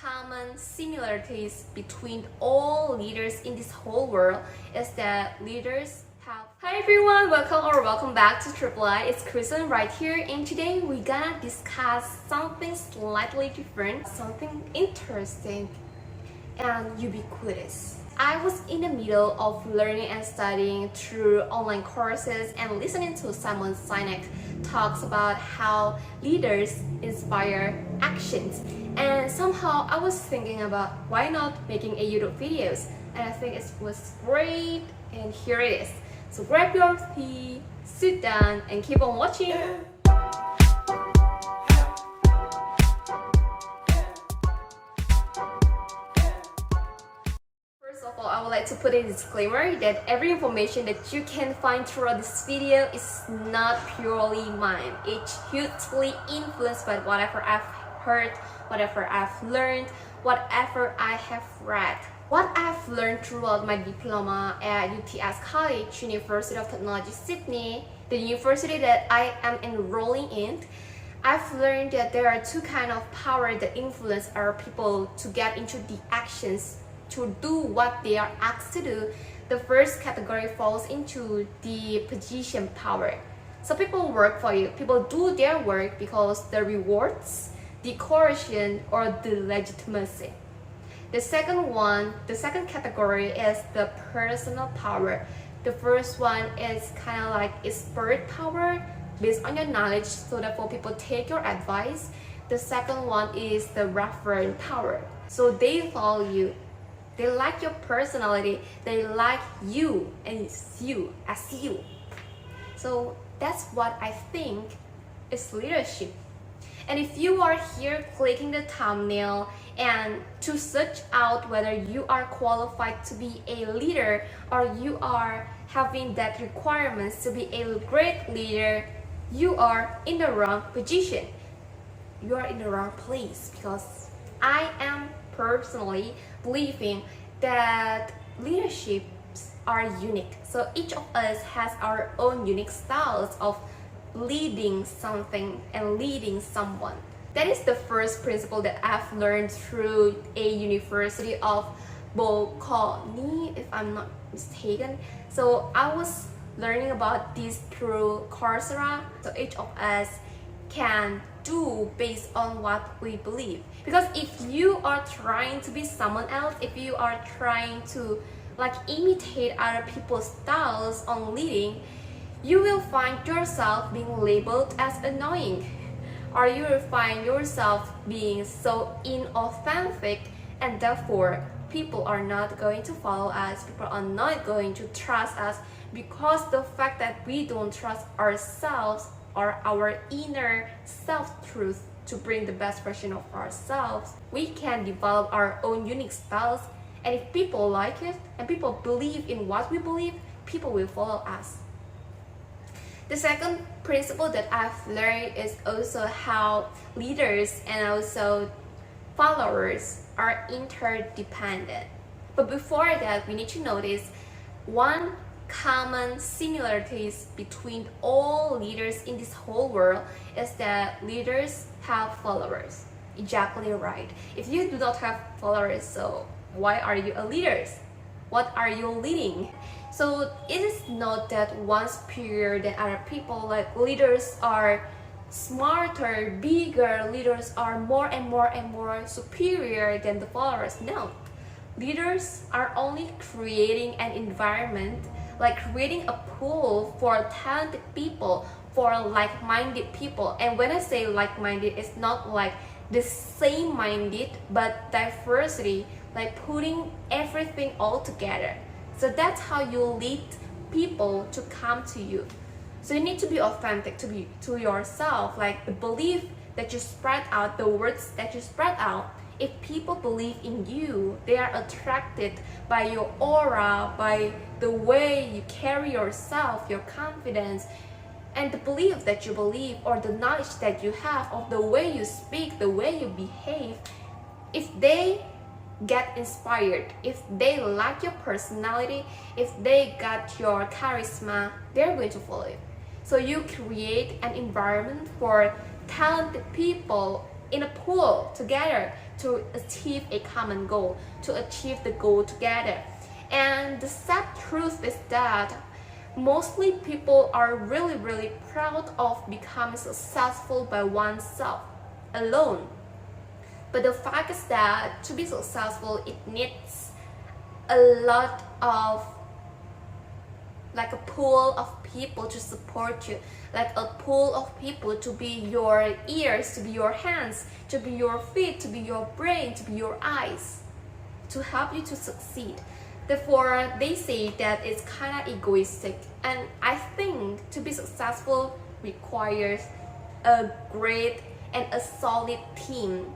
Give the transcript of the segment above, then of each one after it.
common similarities between all leaders in this whole world is that leaders have... Hi everyone, welcome back to Triple I. It's Kristen right here, and today we're gonna discuss something slightly different, something interesting and ubiquitous. I was in the middle of learning and studying through online courses and listening to Simon Sinek talks about how leaders inspire actions. And somehow I was thinking about why not making a YouTube videos, and I think it was great, and here it is. So grab your tea, sit down and keep on watching. First of all, I would like to put a disclaimer that every information that you can find throughout this video is not purely mine. It's hugely influenced by whatever I've heard, whatever I've learned, whatever I have read. What I've learned throughout my diploma at UTS College, University of Technology Sydney, the university that I am enrolling in, I've learned that there are two kinds of power that influence our people to get into the actions, to do what they are asked to do. The first category falls into the position power. So people work for you, people do their work because the rewards, the coercion, or the legitimacy. The second category is the personal power. The first one is kind of like expert power based on your knowledge, so therefore people take your advice. The second one is the referent power. So they follow you. They like your personality. They like you and it's you as you. So that's what I think is leadership. And if you are here clicking the thumbnail and to search out whether you are qualified to be a leader or you are having that requirements to be a great leader, you are in the wrong position. You are in the wrong place, because I am personally believing that leaderships are unique. So each of us has our own unique styles of leading something and leading someone. That is the first principle that I've learned through a University of Bocconi, if I'm not mistaken. So I was learning about this through Coursera. So each of us can do based on what we believe. Because if you are trying to be someone else, if you are trying to imitate other people's styles on leading, you will find yourself being labeled as annoying, or you will find yourself being so inauthentic, and therefore people are not going to follow us, people are not going to trust us, because the fact that we don't trust ourselves or our inner self-truth to bring the best version of ourselves, we can develop our own unique styles. And if people like it and people believe in what we believe, people will follow us. The second principle that I've learned is also how leaders and also followers are interdependent. But before that, we need to notice one common similarities between all leaders in this whole world is that leaders have followers. Exactly right. If you do not have followers, so why are you a leader? What are you leading? So it is not that one superior than other people, like leaders are smarter, bigger, leaders are more and more superior than the followers. No. Leaders are only creating an environment, like creating a pool for talented people, for like-minded people. And when I say like-minded, it's not like the same-minded, but diversity, like putting everything all together. So that's how you lead people to come to you. So you need to be authentic to yourself, like the belief that you spread out, the words that you spread out. If people believe in you, they are attracted by your aura, by the way you carry yourself, your confidence, and the belief that you believe, or the knowledge that you have of the way you speak, the way you behave. If they get inspired, if they like your personality, if they got your charisma, they're going to follow you. So you create an environment for talented people in a pool together to achieve a common goal, to achieve the goal together. And the sad truth is that mostly people are really proud of becoming successful by oneself alone. But the fact is that to be successful, it needs a lot of, like a pool of people to support you, like a pool of people to be your ears, to be your hands, to be your feet, to be your brain, to be your eyes, to help you to succeed. Therefore, they say that it's kind of egoistic, and I think to be successful requires a great and a solid team,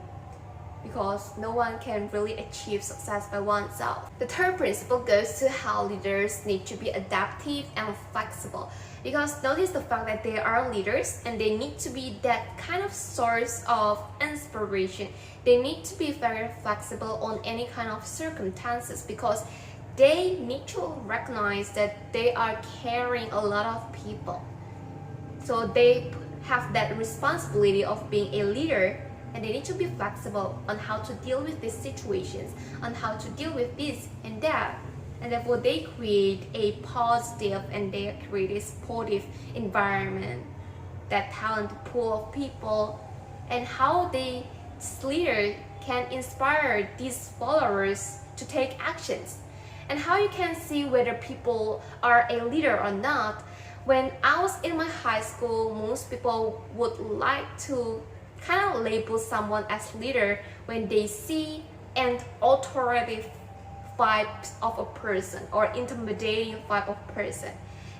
because no one can really achieve success by oneself. The third principle goes to how leaders need to be adaptive and flexible, because notice the fact that they are leaders and they need to be that kind of source of inspiration. They need to be very flexible on any kind of circumstances, because they need to recognize that they are carrying a lot of people. So they have that responsibility of being a leader, and they need to be flexible on how to deal with these situations, on how to deal with this and that. And therefore they create a positive and they create a supportive environment, that talented pool of people, and how they, this leader, can inspire these followers to take actions. And how you can see whether people are a leader or not. When I was in my high school, most people would like to kind of label someone as leader when they see an authoritative vibe of a person or intimidating vibe of a person.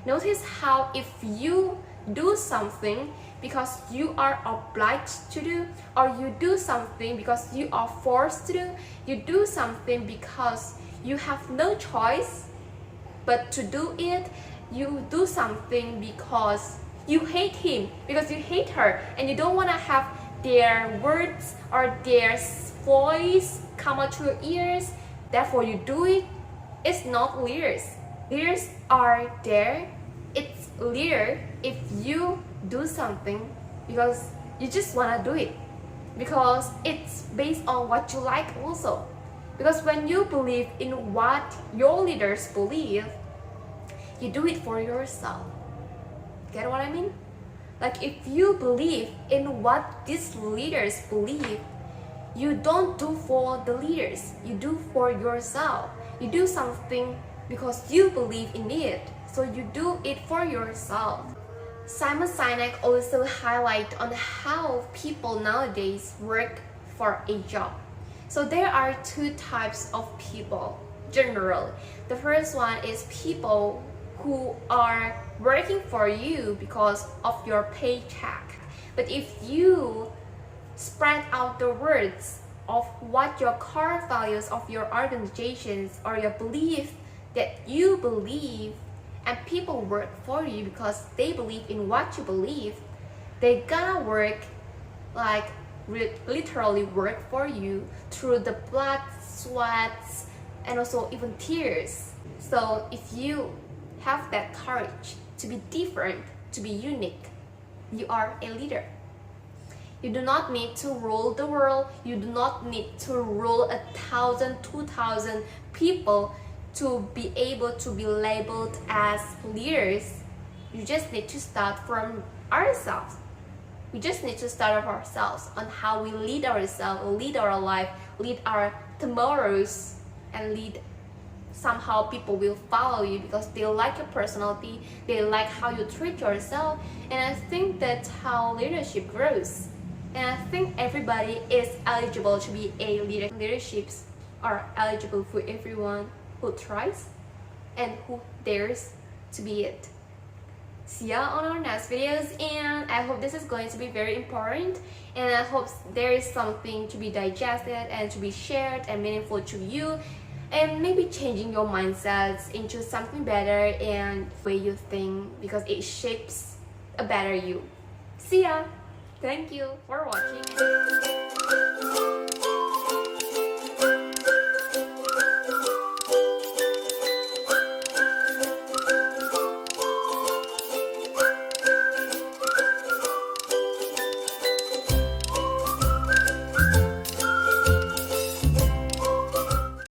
Notice how if you do something because you are obliged to do, or you do something because you are forced to do, you do something because you have no choice but to do it, you do something because you hate him, because you hate her, and you don't want to have their words or their voice come out to your ears, therefore you do it. It's not leaders. Leaders are there. It's leader if you do something because you just want to do it, because it's based on what you like also. Because when you believe in what your leaders believe, you do it for yourself. Get what I mean? Like if you believe in what these leaders believe, you don't do for the leaders, you do for yourself. You do something because you believe in it, so you do it for yourself. Simon Sinek also highlighted on how people nowadays work for a job. So there are two types of people generally. The first one is people who are working for you because of your paycheck. But if you spread out the words of what your core values of your organizations or your belief that you believe, and people work for you because they believe in what you believe, they gonna work, like literally work for you through the blood, sweats, and also even tears. So if you have that courage to be different, to be unique, you are a leader. You do not need to rule the world. You do not need to rule 1,000, 2,000 people to be able to be labeled as leaders. You just need to start from ourselves. We just need to start with ourselves on how we lead ourselves, lead our life, lead our tomorrows, and lead. Somehow people will follow you because they like your personality, they like how you treat yourself, and I think that's how leadership grows. And I think everybody is eligible to be a leader. Leaderships are eligible for everyone who tries and who dares to be it. See ya on our next videos, and I hope this is going to be very important, and I hope there is something to be digested and to be shared and meaningful to you, and maybe changing your mindsets into something better and the way you think, because it shapes a better you. See ya! Thank you for watching.